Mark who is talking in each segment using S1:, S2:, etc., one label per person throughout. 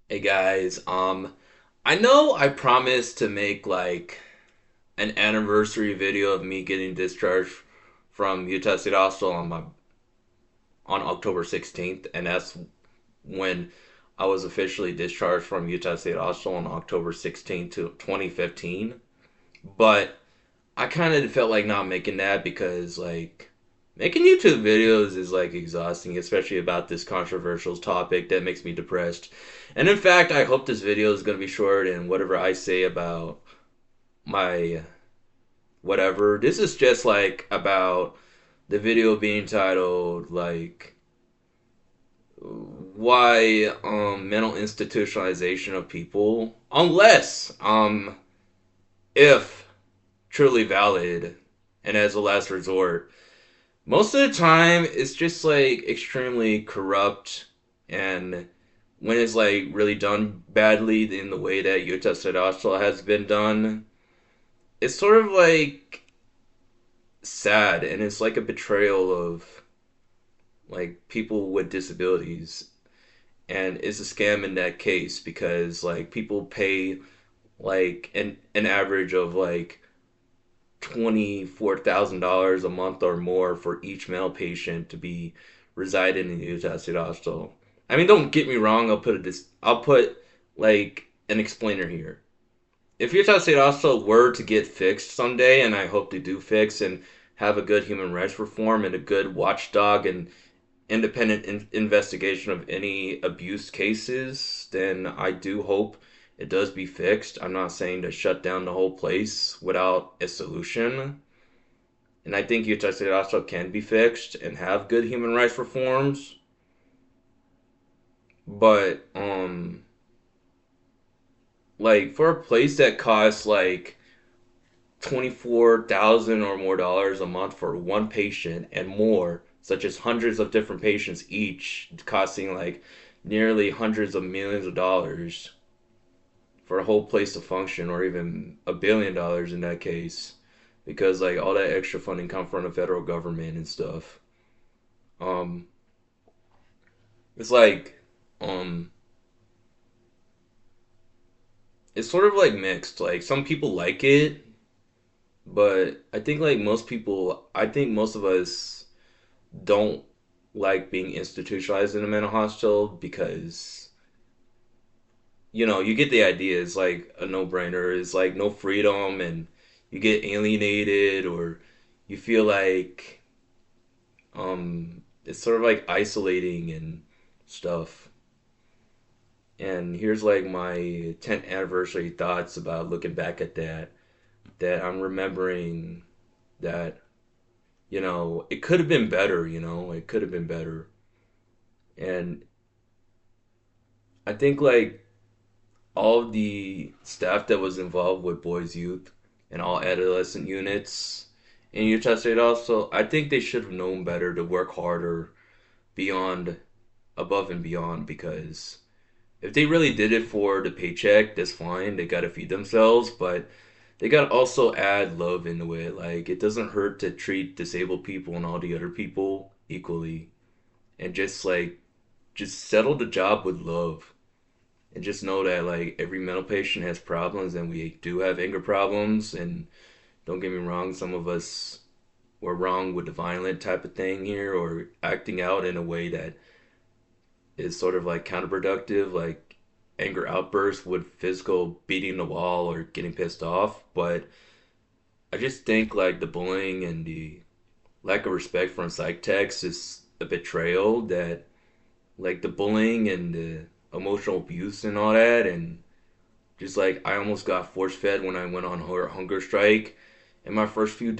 S1: Hey guys, I know I promised to make like an anniversary video of me getting discharged from Utah State Hospital on October 16th, and that's when I was officially discharged from Utah State Hospital on October 16th to 2015. But I kind of felt like not making that because like making YouTube videos is like exhausting, especially about this controversial topic that makes me depressed. And in fact, I hope this video is going to be short and whatever I say about my whatever. This is just like about the video being titled like why mental institutionalization of people unless if truly valid and as a last resort. Most of the time, it's just like extremely corrupt, and when it's like really done badly in the way that Utah State Hospital has been done, it's sort of like sad, and it's like a betrayal of like people with disabilities, and it's a scam in that case because like people pay like an average of like $24,000 a month or more for each male patient to be residing in the Utah State Hospital. I mean, don't get me wrong. I'll put like an explainer here. If Utah State Hospital were to get fixed someday, and I hope they do fix and have a good human rights reform and a good watchdog and independent investigation of any abuse cases, then I do hope it does be fixed. I'm not saying to shut down the whole place without a solution. And I think Utah State Hospital can be fixed and have good human rights reforms. But like for a place that costs like 24,000 or more dollars a month for one patient and more, such as hundreds of different patients each, costing like nearly hundreds of millions of dollars for a whole place to function, or even $1 billion in that case, because like all that extra funding come from the federal government and stuff. Um, it's like, um, it's sort of like mixed. Like some people like it, but I think most of us don't like being institutionalized in a mental hospital because you get the idea. It's like a no-brainer. It's like no freedom, and you get alienated, or you feel like it's sort of like isolating and stuff. And here's like my 10th anniversary thoughts about looking back at that I'm remembering that it could have been better. It could have been better. And I think like all of the staff that was involved with Boys Youth and all adolescent units in Utah State also, I think they should have known better to work harder beyond above and beyond, because if they really did it for the paycheck, that's fine. They gotta feed themselves, but they gotta also add love into it. Like it doesn't hurt to treat disabled people and all the other people equally, and just settle the job with love. And just know that like every mental patient has problems, and we do have anger problems. And don't get me wrong, some of us were wrong with the violent type of thing here, or acting out in a way that is sort of like counterproductive, like anger outbursts with physical beating the wall or getting pissed off. But I just think like the bullying and the lack of respect from psych techs is a betrayal. That like the bullying and the emotional abuse and all that, and just like I almost got force fed when I went on hunger strike in my first few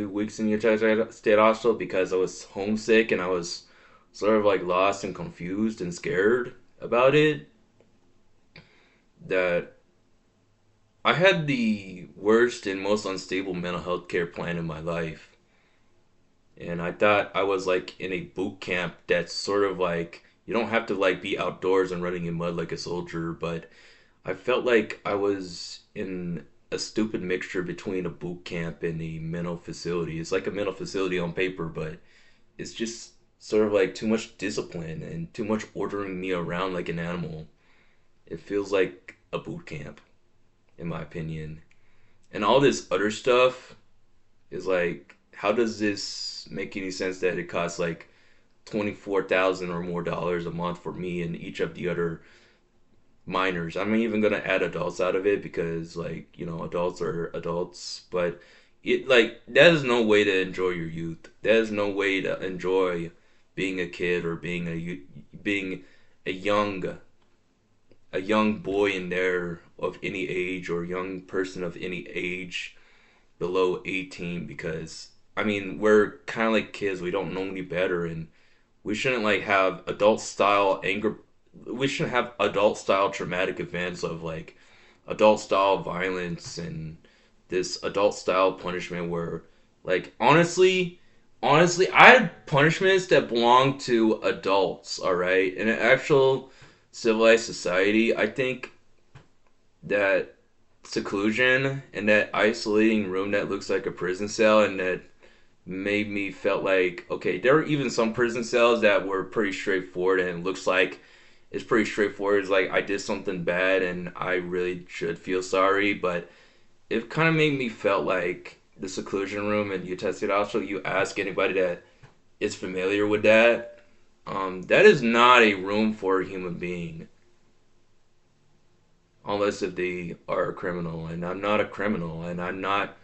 S1: weeks in Utah State Hospital, because I was homesick and I was sort of like lost and confused and scared about it. That I had the worst and most unstable mental health care plan in my life. And I thought I was like in a boot camp that's sort of like you don't have to like be outdoors and running in mud like a soldier, but I felt like I was in a stupid mixture between a boot camp and a mental facility. It's like a mental facility on paper, but it's just sort of like too much discipline and too much ordering me around like an animal. It feels like a boot camp, in my opinion. And all this other stuff is like, how does this make any sense that it costs like 24,000 or more dollars a month for me and each of the other minors? I'm even gonna add adults out of it because like adults are adults, but it like that is no way to enjoy your youth. That is no way to enjoy being a kid or being a young a young boy in there of any age or young person of any age below 18, because I mean we're kind of like kids, we don't know any better, and we shouldn't like have adult style anger, we shouldn't have adult style traumatic events of like adult style violence and this adult style punishment where like honestly I had punishments that belong to adults, all right, in an actual civilized society. I think that seclusion and that isolating room that looks like a prison cell and that made me felt like okay, there were even some prison cells that were pretty straightforward and it looks like it's pretty straightforward. It's like I did something bad and I really should feel sorry, but it kind of made me felt like the seclusion room, and you test it out. So you ask anybody that is familiar with that, that is not a room for a human being unless if they are a criminal, and I'm not a criminal, and I'm not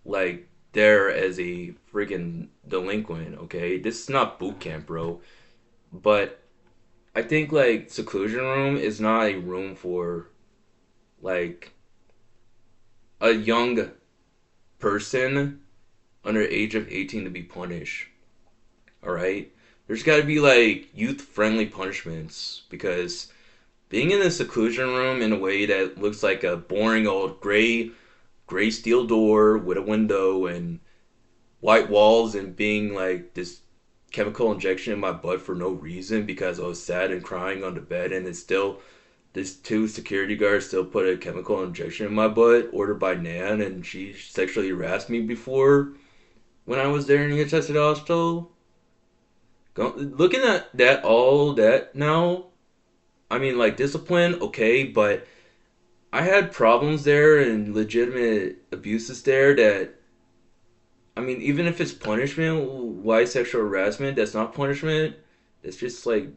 S1: like there as a freaking delinquent. Okay, this is not boot camp, bro. But I think like seclusion room is not a room for like a young person under the age of 18 to be punished. All right, there's got to be like youth friendly punishments because being in a seclusion room in a way that looks like a boring old gray steel door with a window and white walls and being like this chemical injection in my butt for no reason because I was sad and crying on the bed, and it's still this two security guards still put a chemical injection in my butt ordered by Nan, and she sexually harassed me before when I was there in the attested hostel. Looking at that all that now, I mean like discipline okay, but I had problems there and legitimate abuses there that I mean, even if it's punishment, why sexual harassment? That's not punishment. It's just like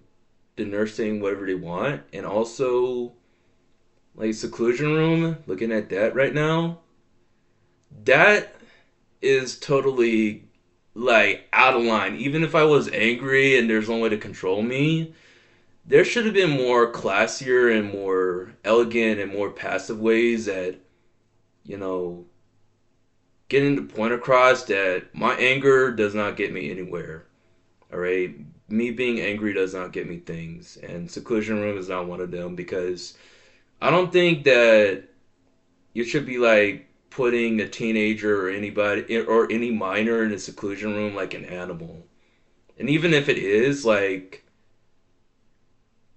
S1: the nurse saying whatever they want. And also, like seclusion room, looking at that right now, that is totally like out of line. Even if I was angry and there's no way to control me, there should have been more classier and more elegant and more passive ways that, you know, getting the point across that my anger does not get me anywhere. All right, me being angry does not get me things, and seclusion room is not one of them because I don't think that you should be like putting a teenager or anybody or any minor in a seclusion room like an animal. And even if it is, like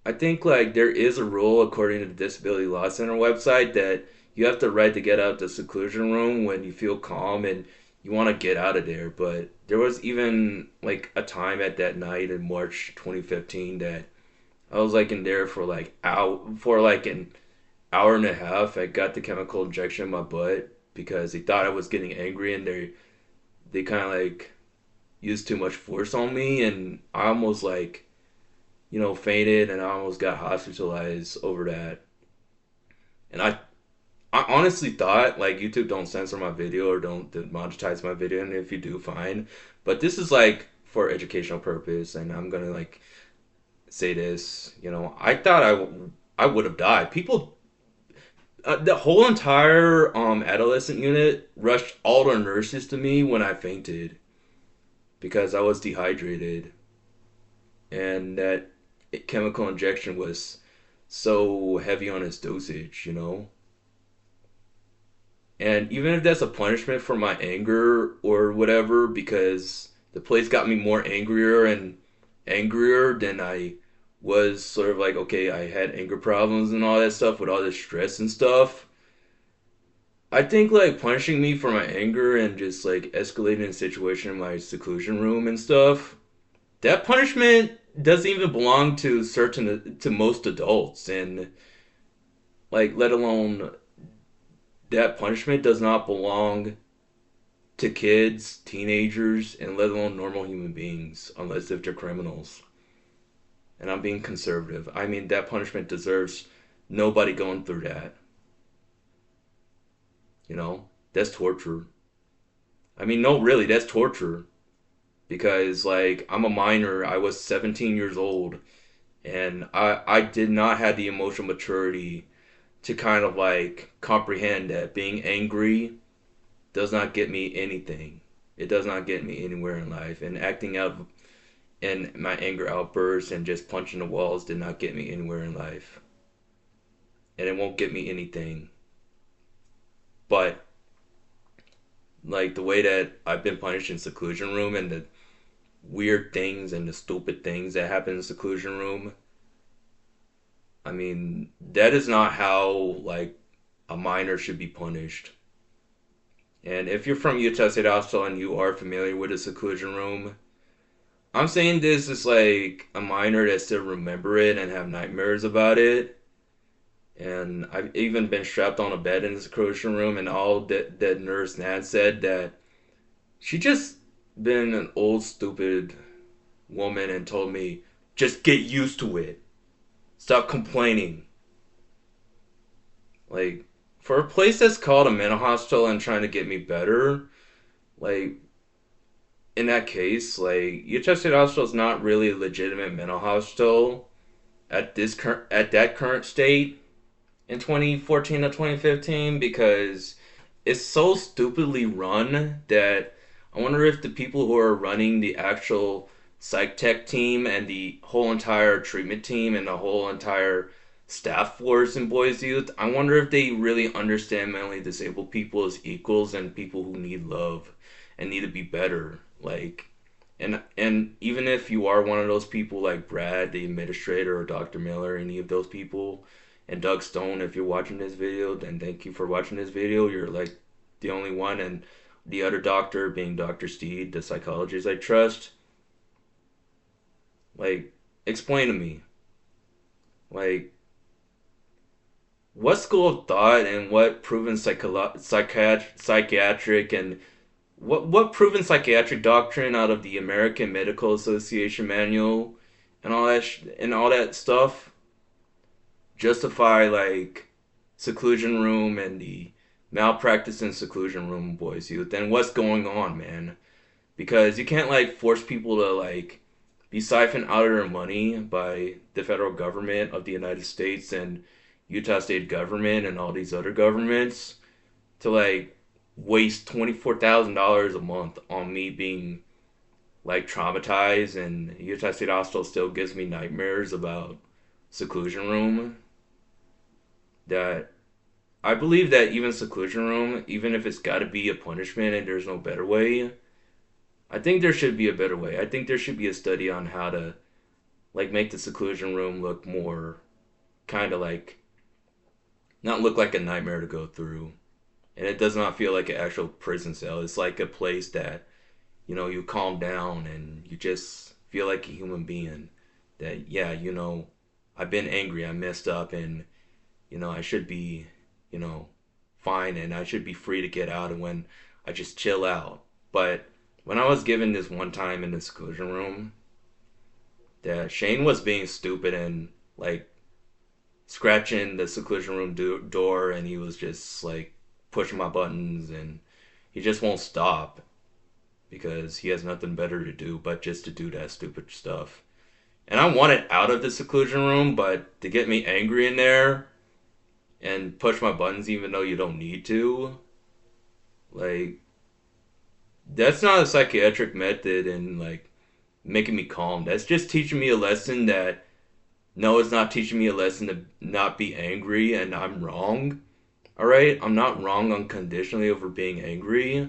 S1: I think like there is a rule according to the Disability Law Center website that you have the right to get out the seclusion room when you feel calm and you want to get out of there. But there was even like a time at that night in March 2015 that I was like in there for like an hour and a half. I got the chemical injection in my butt because they thought I was getting angry and they kind of like used too much force on me, and I almost like fainted, and I almost got hospitalized over that. And I honestly thought like YouTube don't censor my video or don't demonetize my video, and if you do, fine. But this is like for educational purpose, and I'm gonna like say this. I thought I would have died. People, the whole entire adolescent unit rushed all the nurses to me when I fainted because I was dehydrated, and that chemical injection was so heavy on its dosage. And even if that's a punishment for my anger or whatever, because the place got me more angrier and angrier than I was sort of like, okay, I had anger problems and all that stuff with all this stress and stuff. I think like punishing me for my anger and just like escalating the situation in my seclusion room and stuff, that punishment doesn't even belong to most adults. And like let alone that punishment does not belong to kids, teenagers, and let alone normal human beings unless if they're criminals. And I'm being conservative. I mean, that punishment deserves nobody going through that. You know, that's torture. I mean, no, really, that's torture. Because, like, I'm a minor. I was 17 years old. And I did not have the emotional maturity to kind of, like, comprehend that being angry does not get me anything. It does not get me anywhere in life. And acting out in my anger outbursts and just punching the walls did not get me anywhere in life. And it won't get me anything. But like the way that I've been punished in seclusion room and the weird things and the stupid things that happen in seclusion room, I mean, that is not how like a minor should be punished. And if you're from Utah State Hospital and you are familiar with a seclusion room, I'm saying this is like a minor that still remember it and have nightmares about it. And I've even been strapped on a bed in the seclusion room, and all that nurse Nad said that she just been an old stupid woman and told me just get used to it. Stop complaining. Like for a place that's called a mental hospital and trying to get me better, like in that case, like Utah State Hospital is not really a legitimate mental hospital at that current state in 2014 to 2015 because it's so stupidly run that I wonder if the people who are running the actual psych tech team and the whole entire treatment team and the whole entire staff force in Boise Youth, I wonder if they really understand mentally disabled people as equals and people who need love and need to be better. Like, and even if you are one of those people like Brad, the administrator, or Dr. Miller, any of those people, and Doug Stone, if you're watching this video, then thank you for watching this video. You're like the only one, and the other doctor being Dr. Steed, the psychologist I trust. Like, explain to me, like, what school of thought and what proven psychiatric and what proven psychiatric doctrine out of the American Medical Association manual and all that stuff justify like seclusion room and the malpractice in seclusion room boys youth, then what's going on, man? Because you can't like force people to like be siphoned out of their money by the federal government of the United States and Utah state government and all these other governments to like waste $24,000 a month on me being like traumatized, and Utah State Hospital still gives me nightmares about seclusion room. That I believe that even seclusion room, even if it's got to be a punishment and there's no better way, I think there should be a better way. I think there should be a study on how to like make the seclusion room look more kind of like not look like a nightmare to go through. And it does not feel like an actual prison cell. It's like a place that, you know, you calm down and you just feel like a human being. That, yeah, you know, I've been angry, I messed up, and, you know, I should be, you know, fine and I should be free to get out and when I just chill out. But when I was given this one time in the seclusion room, that Shane was being stupid and like scratching the seclusion room door, and he was just like pushing my buttons, and he just won't stop because he has nothing better to do but just to do that stupid stuff. And I want it out of the seclusion room, but to get me angry in there and push my buttons even though you don't need to, like, that's not a psychiatric method and like making me calm. That's just teaching me a lesson that no, it's not teaching me a lesson to not be angry and I'm wrong. Alright? I'm not wrong unconditionally over being angry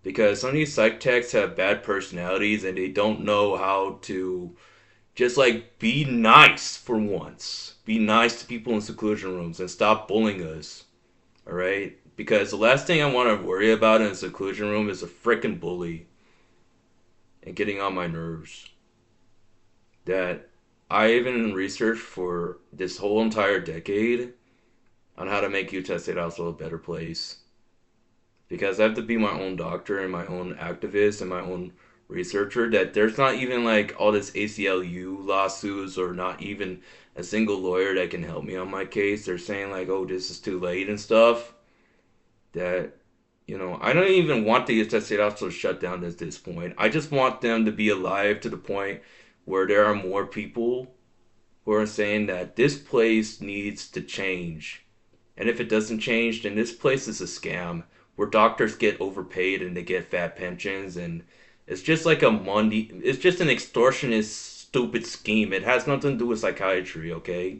S1: because some of these psych techs have bad personalities and they don't know how to just like be nice for once. Be nice to people in seclusion rooms and stop bullying us. Alright? Because the last thing I want to worry about in a seclusion room is a freaking bully and getting on my nerves. That I even researched for this whole entire decade on how to make Utah State also a better place. Because I have to be my own doctor and my own activist and my own researcher. That there's not even like all this ACLU lawsuits or not even a single lawyer that can help me on my case. They're saying like, oh, this is too late and stuff. That I don't even want the Utah State Hospital shut down at this point. I just want them to be alive to the point where there are more people who are saying that this place needs to change. And if it doesn't change, then this place is a scam where doctors get overpaid and they get fat pensions, and it's just like a money, it's just an extortionist stupid scheme. It has nothing to do with psychiatry, okay?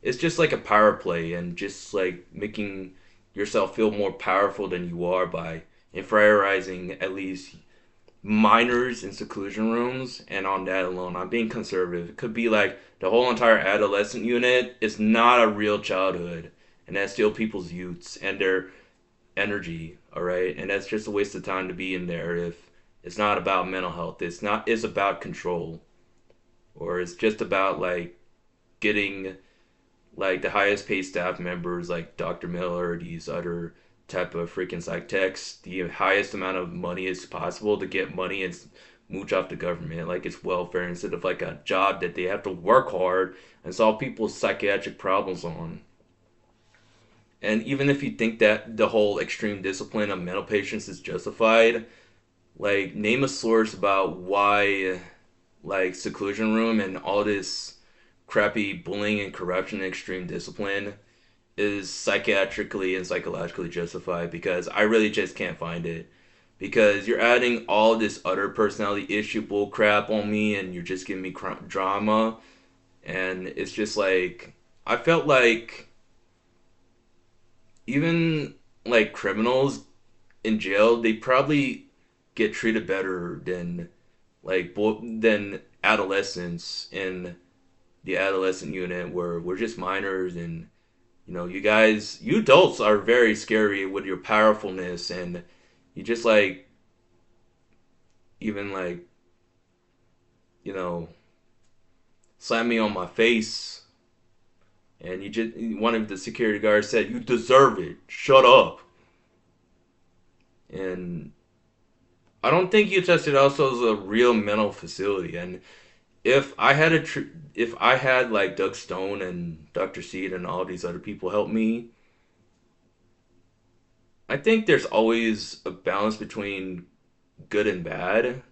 S1: It's just like a power play and just like making yourself feel more powerful than you are by inferiorizing at least minors in seclusion rooms. And on that alone, I'm being conservative. It could be like the whole entire adolescent unit is not a real childhood, and that's still people's youths and their energy, all right? And that's just a waste of time to be in there if it's not about mental health. It's about control, or it's just about like getting like the highest paid staff members like Dr. Miller, these other type of freaking psych techs, the highest amount of money as possible to get money and mooch off the government like it's welfare instead of like a job that they have to work hard and solve people's psychiatric problems on. And even if you think that the whole extreme discipline of mental patients is justified, like name a source about why like seclusion room and all this crappy bullying and corruption and extreme discipline is psychiatrically and psychologically justified, because I really just can't find it. Because you're adding all this other personality issue bull crap on me and you're just giving me drama. And it's just like, I felt like even like criminals in jail, they probably get treated better than than adolescents in the adolescent unit where we're just minors. And you adults are very scary with your powerfulness, and you just like even like you know slam me on my face, and one of the security guards said, "You deserve it. Shut up." And I don't think Utah State also is a real mental facility. And if I had like Doug Stone and Dr. Seed and all these other people help me, I think there's always a balance between good and bad.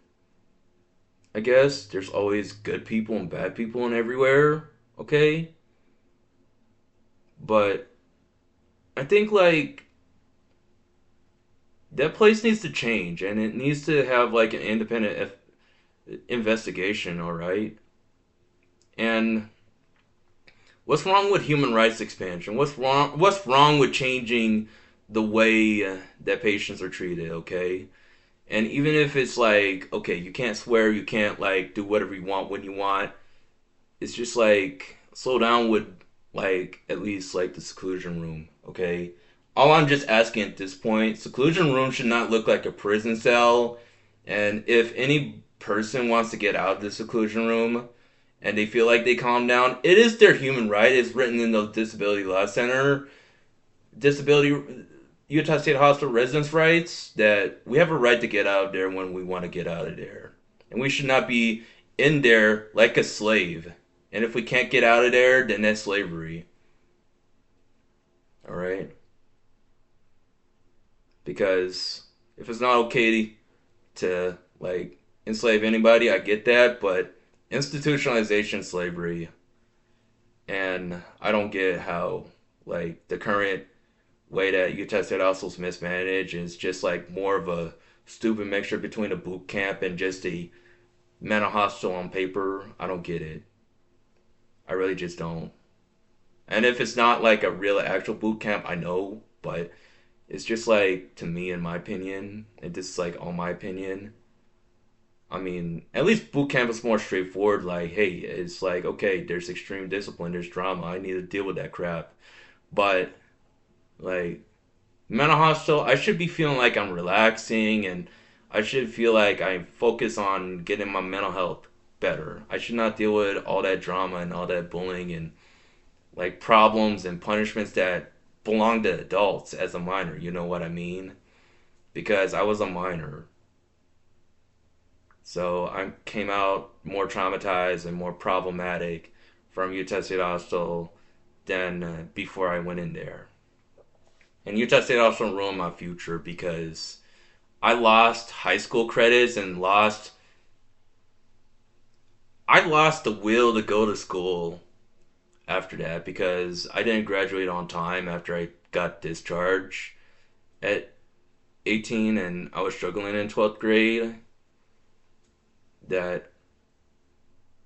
S1: I guess there's always good people and bad people in everywhere, okay? But I think like that place needs to change, and it needs to have like an independent investigation, all right? And what's wrong with human rights expansion? What's wrong with changing the way that patients are treated, okay? And even if it's like, okay, you can't swear, you can't like do whatever you want when you want, it's just like slow down with like at least like the seclusion room, okay? All I'm just asking at this point, seclusion room should not look like a prison cell. And if any person wants to get out of the seclusion room and they feel like they calm down, it is their human right. It's written in the Disability Law Center, disability Utah State Hospital residents' rights, that we have a right to get out of there when we want to get out of there. And we should not be in there like a slave. And if we can't get out of there, then that's slavery. All right? Because if it's not okay to like enslave anybody, I get that, but institutionalization is slavery. And I don't get how like the current way that Utah State Hospital's mismanaged is just like more of a stupid mixture between a boot camp and just a mental hospital on paper. I don't get it. I really just don't. And if it's not like a real actual boot camp, I know, but it's just like, to me, in my opinion, and this is like all my opinion, I mean, at least boot camp is more straightforward. Like, hey, it's like, okay, there's extreme discipline, there's drama, I need to deal with that crap. But like mental hospital, I should be feeling like I'm relaxing, and I should feel like I focus on getting my mental health better. I should not deal with all that drama and all that bullying and like problems and punishments that belong to adults as a minor, you know what I mean? Because I was a minor. So I came out more traumatized and more problematic from Utah State Hostel than before I went in there. And Utah State also ruined my future because I lost high school credits and I lost the will to go to school after that because I didn't graduate on time after I got discharged at 18 and I was struggling in 12th grade. That,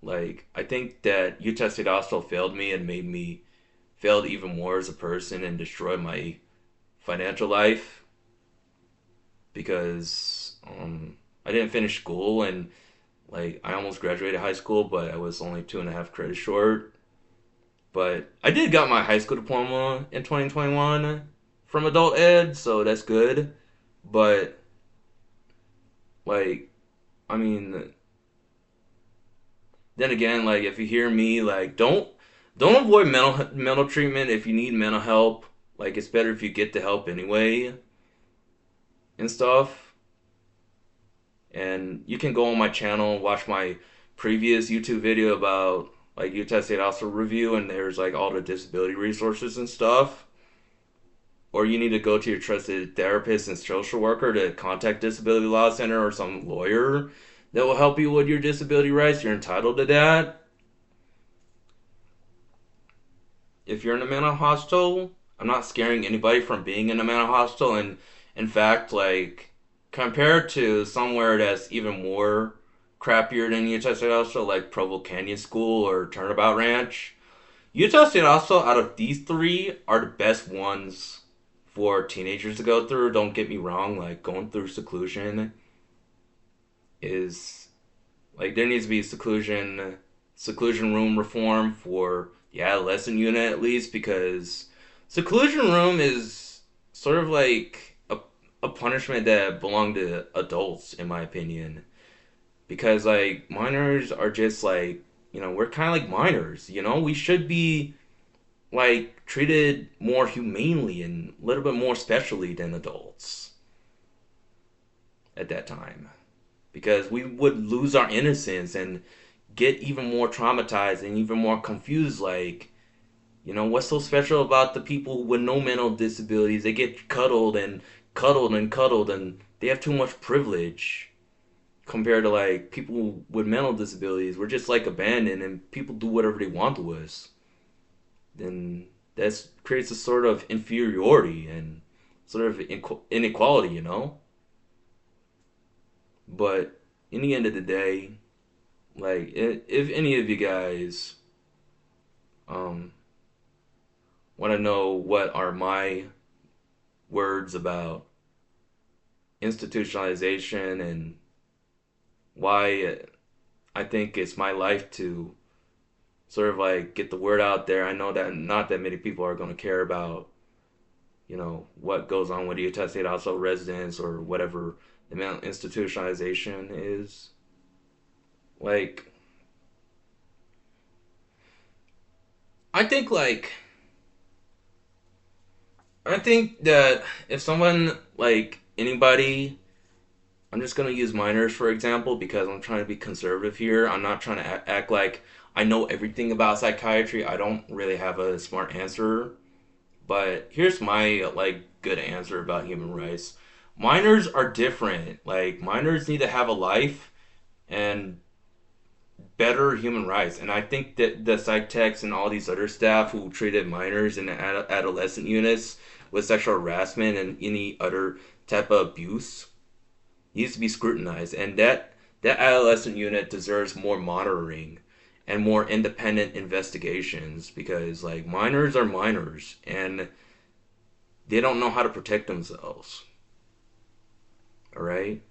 S1: like, I think that Utah State Hostel failed me and made me failed even more as a person and destroyed my financial life because I didn't finish school and, like, I almost graduated high school, but I was only 2.5 credits short. But I did got my high school diploma in 2021 from adult ed, so that's good. But, like, I mean, then again, like, if you hear me, like, don't avoid mental treatment if you need mental help. Like, it's better if you get the help anyway and stuff. And you can go on my channel and watch my previous YouTube video about, like, Utah State Hospital review, and there's, like, all the disability resources and stuff. Or you need to go to your trusted therapist and social worker to contact Disability Law Center or some lawyer that will help you with your disability rights. You're entitled to that. If you're in a mental hospital, I'm not scaring anybody from being in a mental hospital. And in fact, like, compared to somewhere that's even more crappier than Utah State Hospital, like Provo Canyon School or Turnabout Ranch, Utah State Hospital out of these three are the best ones for teenagers to go through. Don't get me wrong, like, going through seclusion is, like, there needs to be seclusion room reform for the adolescent unit at least, because seclusion room is sort of like a punishment that belonged to adults in my opinion, because, like, minors are just like, we're kind of like minors, we should be, like, treated more humanely and a little bit more specially than adults at that time, because we would lose our innocence and get even more traumatized and even more confused. Like, what's so special about the people with no mental disabilities? They get cuddled and cuddled and cuddled, and they have too much privilege compared to, like, people with mental disabilities. We're just, like, abandoned, and people do whatever they want to us. Then that creates a sort of inferiority and sort of inequality. But in the end of the day, like, if any of you guys um want to know what are my words about institutionalization and why I think it's my life to sort of, like, get the word out there. I know that not that many people are going to care about, what goes on with Utah State Hospital residents or whatever the amount of institutionalization is. Like, I think, like, I think that if someone, like, anybody, I'm just gonna use minors for example because I'm trying to be conservative here. I'm not trying to act like I know everything about psychiatry. I don't really have a smart answer, but here's my, like, good answer about human rights. Minors are different. Like, minors need to have a life and better human rights. And I think that the psych techs and all these other staff who treated minors in the adolescent units with sexual harassment and any other type of abuse needs to be scrutinized. And that adolescent unit deserves more monitoring and more independent investigations because, like, minors are minors and they don't know how to protect themselves. All right?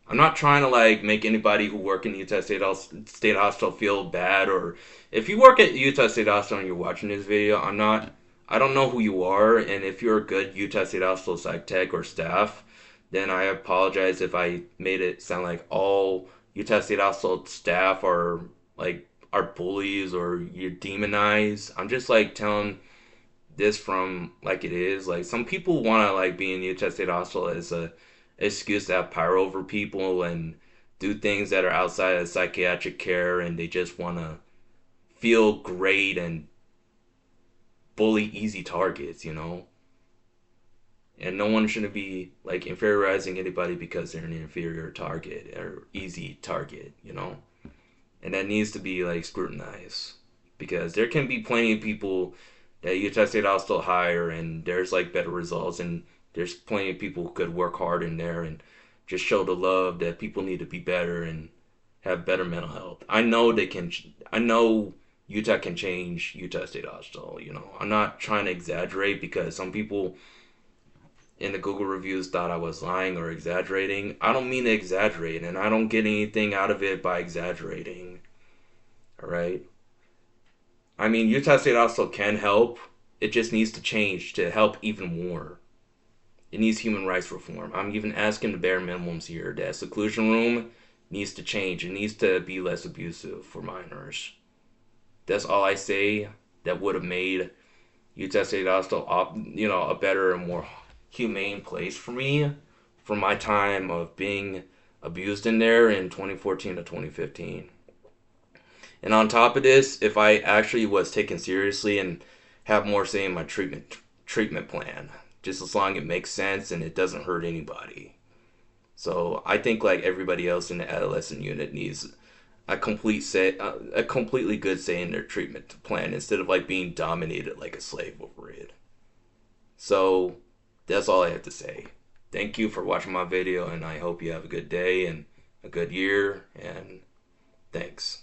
S1: I'm not trying to, like, make anybody who work in Utah State Hospital feel bad, or if you work at Utah State Hospital and you're watching this video, I don't know who you are, and if you're a good Utah State Hospital psych tech or staff, then I apologize if I made it sound like all Utah State Hospital staff are, like, are bullies or you demonize. I'm just, like, telling this from like it is. Like some people want to like be in Utah State Hospital as a excuse to have power over people and do things that are outside of psychiatric care, and they just want to feel great and bully easy targets, you know. And no one shouldn't be like inferiorizing anybody because they're an inferior target or easy target, you know. And that needs to be like scrutinized because there can be plenty of people that Utah State Hospital hire and there's like better results, and there's plenty of people who could work hard in there and just show the love that people need to be better and have better mental health. I know they can. I know Utah can change Utah State Hospital. You know, I'm not trying to exaggerate because some people in the Google reviews thought I was lying or exaggerating. I don't mean to exaggerate, and I don't get anything out of it by exaggerating. All right. I mean, Utah State also can help. It just needs to change to help even more. It needs human rights reform. I'm even asking the bare minimums here. That seclusion room needs to change. It needs to be less abusive for minors. That's all I say that would have made Utah State Hospital, you know, a better and more humane place for me from my time of being abused in there in 2014 to 2015. And on top of this, if I actually was taken seriously and have more say in my treatment plan, just as long as it makes sense and it doesn't hurt anybody. So I think like everybody else in the adolescent unit needs a completely good say in their treatment plan instead of like being dominated like a slave over it. So that's all I have to say. Thank you for watching my video, and I hope you have a good day and a good year, and thanks.